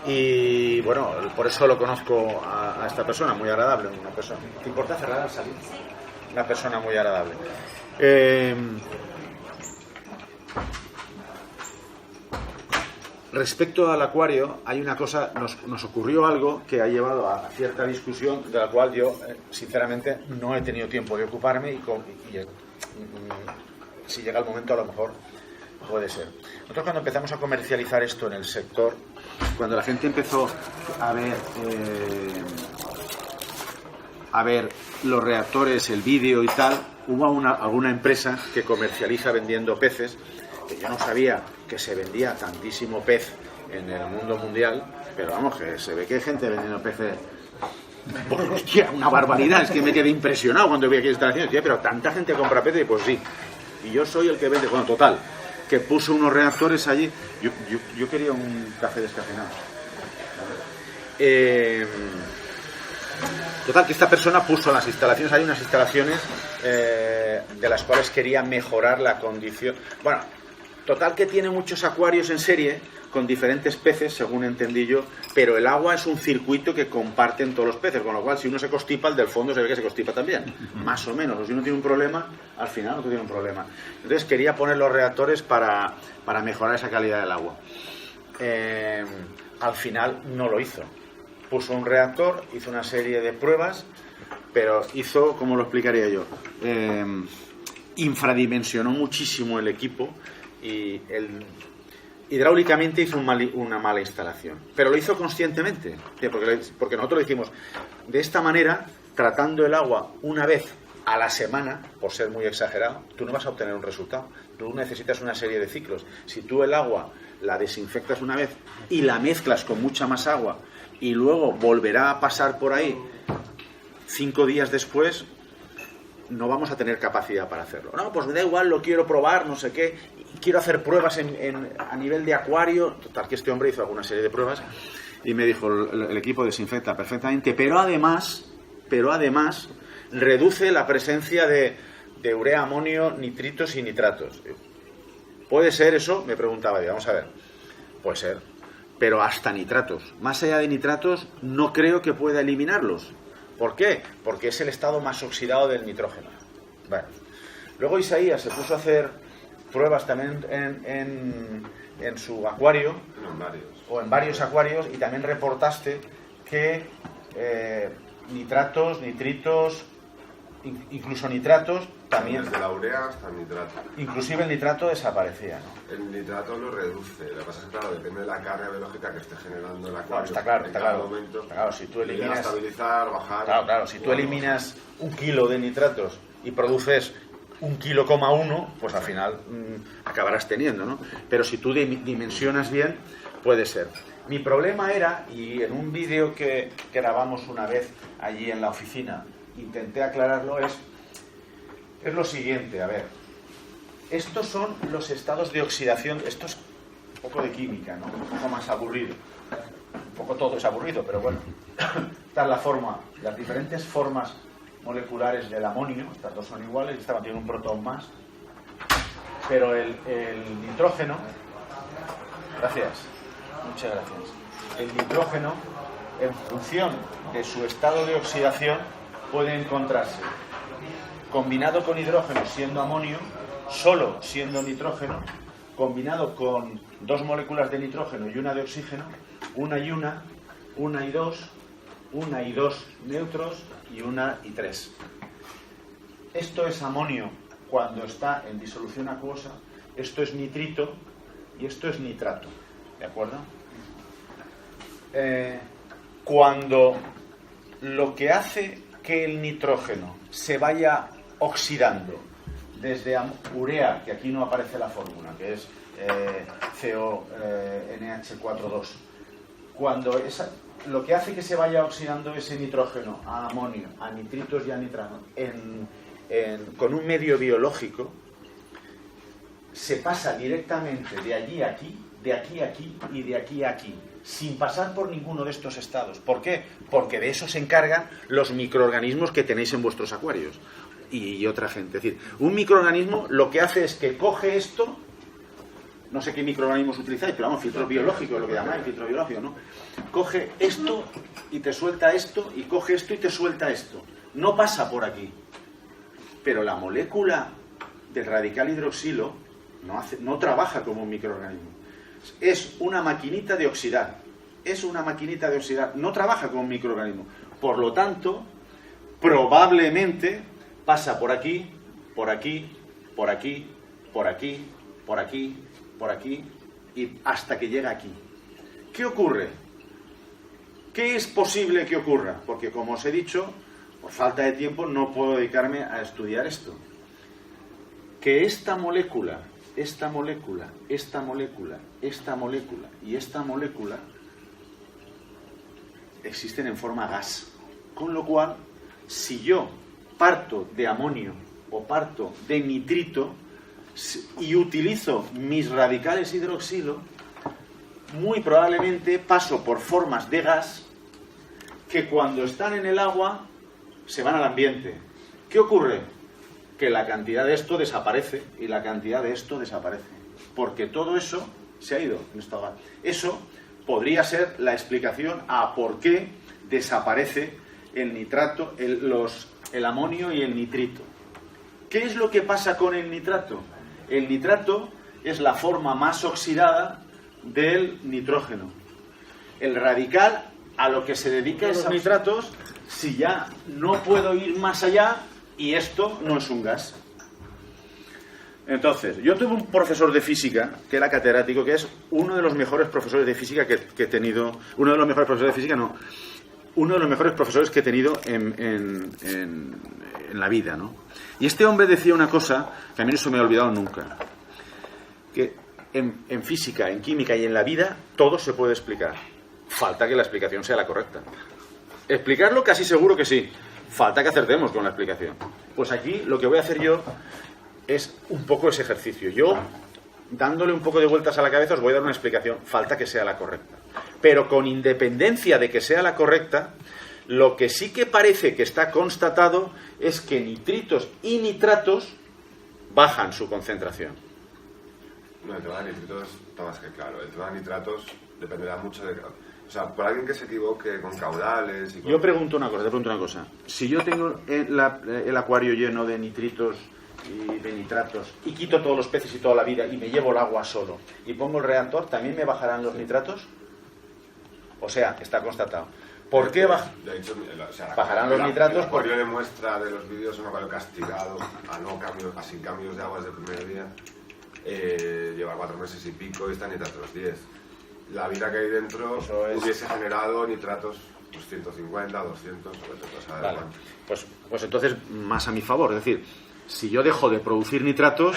Y bueno, por eso lo conozco a esta persona, muy agradable, una persona. ¿Te importa cerrar al salir? Una persona muy agradable. Respecto al acuario, hay una cosa, nos ocurrió algo que ha llevado a cierta discusión, de la cual yo, sinceramente, no he tenido tiempo de ocuparme y si llega el momento, a lo mejor puede ser. Nosotros, cuando empezamos a comercializar esto en el sector, cuando la gente empezó a ver los reactores, el vídeo y tal, hubo alguna empresa que comercializa vendiendo peces, que yo no sabía que se vendía tantísimo pez en el mundo mundial, pero vamos, que se ve que hay gente vendiendo peces. Bueno, hostia, una barbaridad, es que me quedé impresionado cuando vi aquí instalaciones, tío, pero tanta gente compra peces, y pues sí. Y yo soy el que vende, bueno, total, que puso unos reactores allí. Yo quería un café descafeinado. Total, que esta persona puso en las instalaciones, hay unas instalaciones de las cuales quería mejorar la condición. Bueno, total, que tiene muchos acuarios en serie con diferentes peces, según entendí yo, pero el agua es un circuito que comparten todos los peces, con lo cual si uno se constipa, el del fondo se ve que se constipa también, más o menos. O si uno tiene un problema, al final otro tiene un problema. Entonces quería poner los reactores para mejorar esa calidad del agua. Al final no lo hizo. Puso un reactor, hizo una serie de pruebas, pero hizo, ¿cómo lo explicaría yo? Infradimensionó muchísimo el equipo y hidráulicamente hizo una mala instalación. Pero lo hizo conscientemente, porque nosotros le dijimos, de esta manera, tratando el agua una vez a la semana, por ser muy exagerado, tú no vas a obtener un resultado. Tú necesitas una serie de ciclos. Si tú el agua la desinfectas una vez y la mezclas con mucha más agua y luego volverá a pasar por ahí 5 días después, no vamos a tener capacidad para hacerlo. No, pues me da igual, lo quiero probar, no sé qué, quiero hacer pruebas a nivel de acuario. Total, que este hombre hizo alguna serie de pruebas y me dijo, el equipo desinfecta perfectamente, pero además reduce la presencia de urea, amonio, nitritos y nitratos. ¿Puede ser eso? Me preguntaba yo. Vamos a ver. Puede ser. Pero hasta nitratos. Más allá de nitratos, no creo que pueda eliminarlos. ¿Por qué? Porque es el estado más oxidado del nitrógeno. Bueno. Luego Isaías se puso a hacer pruebas también en su acuario, o en varios acuarios, y también reportaste que nitratos, nitritos, incluso nitratos también. Desde la urea hasta el nitrato. Inclusive el nitrato desaparecía, ¿no? El nitrato lo reduce. Lo que pasa es que, claro, depende de la carga biológica que esté generando el acuario. No, está claro, está claro. Momento, está claro. Si tú eliminas, estabilizar, bajar. Claro, si tú eliminas 1 kilo de nitratos y produces 1,1 kilo, pues al final acabarás teniendo, ¿no? Pero si tú dimensionas bien, puede ser. Mi problema era, y en un vídeo que grabamos una vez allí en la oficina, intenté aclararlo, es lo siguiente. A ver, estos son los estados de oxidación. Esto es un poco de química, ¿no? Un poco más aburrido. Un poco todo es aburrido, pero bueno. Esta es la forma, las diferentes formas moleculares del amonio. Estas dos son iguales, esta tiene un protón más. Pero el nitrógeno, gracias, muchas gracias. El nitrógeno, en función de su estado de oxidación, puede encontrarse combinado con hidrógeno siendo amonio, solo siendo nitrógeno, combinado con 2 moléculas de nitrógeno y una de oxígeno, una y dos, una y 2 neutros y una y 3. Esto es amonio cuando está en disolución acuosa, esto es nitrito y esto es nitrato, ¿de acuerdo? Cuando lo que hace que el nitrógeno se vaya oxidando desde urea, que aquí no aparece la fórmula, que es CONH4,2, cuando lo que hace que se vaya oxidando ese nitrógeno a amonio, a nitritos y a nitratos con un medio biológico, se pasa directamente de allí a aquí, de aquí a aquí y de aquí a aquí, sin pasar por ninguno de estos estados. ¿Por qué? Porque de eso se encargan los microorganismos que tenéis en vuestros acuarios y otra gente. Es decir, un microorganismo lo que hace es que coge esto, no sé qué microorganismos utilizáis, pero vamos, filtro biológico, lo que llamáis filtro biológico, ¿no? Coge esto y te suelta esto, y coge esto y te suelta esto. No pasa por aquí. Pero la molécula del radical hidroxilo no trabaja como un microorganismo. Es una maquinita de oxidar. Es una maquinita de oxidar. No trabaja como un microorganismo. Por lo tanto, probablemente pasa por aquí, por aquí, por aquí, por aquí, por aquí, por aquí, y hasta que llega aquí. ¿Qué ocurre? ¿Qué es posible que ocurra? Porque, como os he dicho, por falta de tiempo no puedo dedicarme a estudiar esto. Que esta molécula, esta molécula, esta molécula, esta molécula y esta molécula existen en forma gas. Con lo cual, si yo parto de amonio o parto de nitrito y utilizo mis radicales hidroxilo, muy probablemente paso por formas de gas que cuando están en el agua se van al ambiente. ¿Qué ocurre? Que la cantidad de esto desaparece y la cantidad de esto desaparece. Porque todo eso se ha ido en esta gas. Eso podría ser la explicación a por qué desaparece el nitrato, el amonio y el nitrito. ¿Qué es lo que pasa con el nitrato? El nitrato es la forma más oxidada del nitrógeno. El radical a lo que se dedica es a los nitratos, si ya no puedo ir más allá y esto no es un gas. Entonces, yo tuve un profesor de física que era catedrático, que es uno de los mejores profesores de física que he tenido, uno de los mejores profesores de física, no, uno de los mejores profesores que he tenido en la vida, ¿no? Y este hombre decía una cosa que a mí no se me ha olvidado nunca, que en física, en química y en la vida todo se puede explicar. Falta que la explicación sea la correcta. Explicarlo casi seguro que sí. Falta que acertemos con la explicación. Pues aquí lo que voy a hacer yo es un poco ese ejercicio. Yo, dándole un poco de vueltas a la cabeza, os voy a dar una explicación. Falta que sea la correcta. Pero con independencia de que sea la correcta, lo que sí que parece que está constatado es que nitritos y nitratos bajan su concentración. No, el tema de nitritos está más que claro. El tema de nitratos dependerá mucho de... O sea, por alguien que se equivoque con caudales y con... Yo te pregunto una cosa. Si yo tengo el acuario lleno de nitritos y de nitratos y quito todos los peces y toda la vida y me llevo el agua solo y pongo el reactor, ¿también me bajarán los nitratos? O sea, está constatado. ¿Por qué bajarán los nitratos? El acuario de muestra de los vídeos es un acuario castigado a sin cambios de aguas del primer día. Lleva 4 meses y pico y está en nitratos 10. La vida que hay dentro hubiese generado nitratos pues 150, 200, vale. Pues entonces más a mi favor. Es decir, si yo dejo de producir nitratos,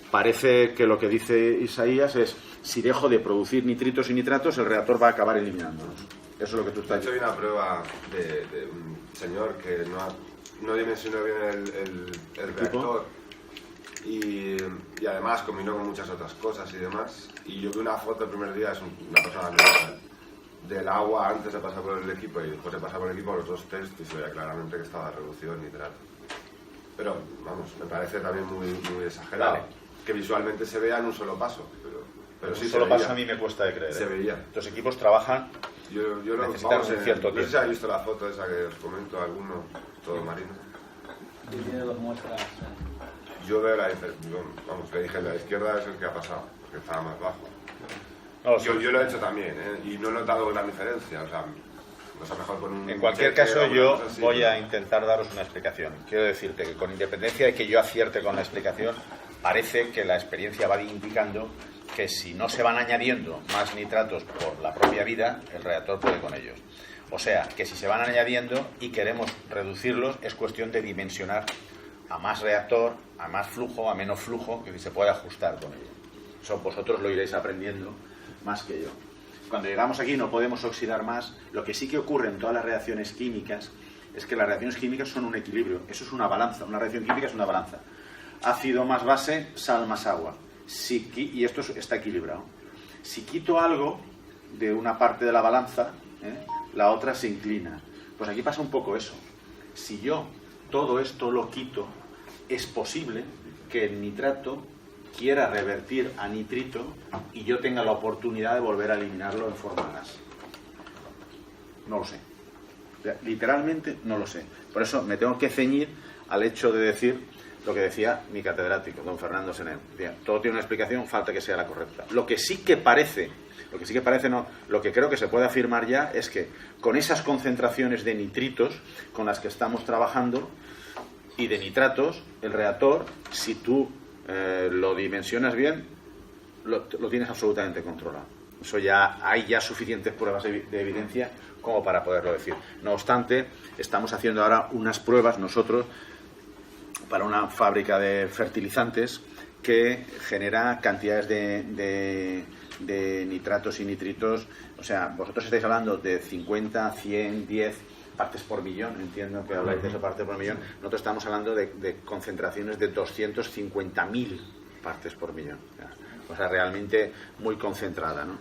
parece que lo que dice Isaías es: si dejo de producir nitritos y nitratos, el reactor va a acabar eliminándolos. Eso es lo que tú estás diciendo. De hecho, hay una prueba de un señor que no dimensionó bien el reactor y además combinó con muchas otras cosas y demás. Y yo vi una foto el primer día, es una persona normal, del agua antes de pasar por el equipo y después de pasar por el equipo, los dos test, y se veía claramente que estaba reducido el nitrato. Pero, vamos, me parece también muy exagerado. Vale. Que visualmente se vea en un solo paso. Pero sí, un solo paso a mí me cuesta de creer. Se veía. Los equipos trabajan, necesitan un cierto tiempo. No sé si has visto la foto esa que os comento, alguno, todo marino. Sí, tiene 2 muestras. Yo veo la diferencia. Vamos, le dije, la izquierda es el que ha pasado, porque estaba más bajo. No, yo lo he hecho también, y no he notado gran diferencia. O sea, mejor con un... En cualquier caso, yo voy a intentar daros una explicación. Quiero decirte que con independencia de que yo acierte con la explicación, parece que la experiencia va indicando que si no se van añadiendo más nitratos por la propia vida, el reactor puede con ellos. O sea, que si se van añadiendo y queremos reducirlos, es cuestión de dimensionar a más reactor, a más flujo, a menos flujo, que se puede ajustar con ello. Eso vosotros lo iréis aprendiendo más que yo. Cuando llegamos aquí no podemos oxidar más. Lo que sí que ocurre en todas las reacciones químicas es que las reacciones químicas son un equilibrio. Eso es una balanza. Una reacción química es una balanza. Ácido más base, sal más agua. Y esto está equilibrado. Si quito algo de una parte de la balanza, la otra se inclina. Pues aquí pasa un poco eso. Si yo todo esto lo quito, es posible que el nitrato quiera revertir a nitrito y yo tenga la oportunidad de volver a eliminarlo en forma gas. No lo sé. Literalmente no lo sé. Por eso me tengo que ceñir al hecho de decir lo que decía mi catedrático, don Fernando Senén. Todo tiene una explicación, falta que sea la correcta. Lo que creo que se puede afirmar ya es que con esas concentraciones de nitritos con las que estamos trabajando y de nitratos, el reactor, si tú lo dimensionas bien, lo tienes absolutamente controlado. Eso ya hay suficientes pruebas de evidencia como para poderlo decir. No obstante, estamos haciendo ahora unas pruebas nosotros para una fábrica de fertilizantes que genera cantidades de nitratos y nitritos. O sea, vosotros estáis hablando de 50, 100, 10 partes por millón. Entiendo que habláis de eso, partes por millón. Nosotros estamos hablando de concentraciones de 250.000 partes por millón. O sea, realmente muy concentrada, ¿no?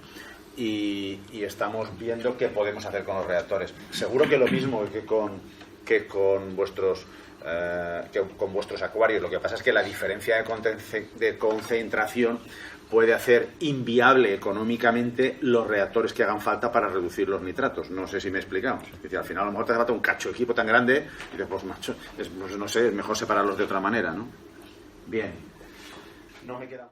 Y estamos viendo qué podemos hacer con los reactores. Seguro que lo mismo que con vuestros acuarios. Lo que pasa es que la diferencia de concentración puede hacer inviable económicamente los reactores que hagan falta para reducir los nitratos. No sé si me he explicado. Es decir, al final a lo mejor te falta un cacho de equipo tan grande y después, macho, no sé, es mejor separarlos de otra manera, ¿no? Bien. No me queda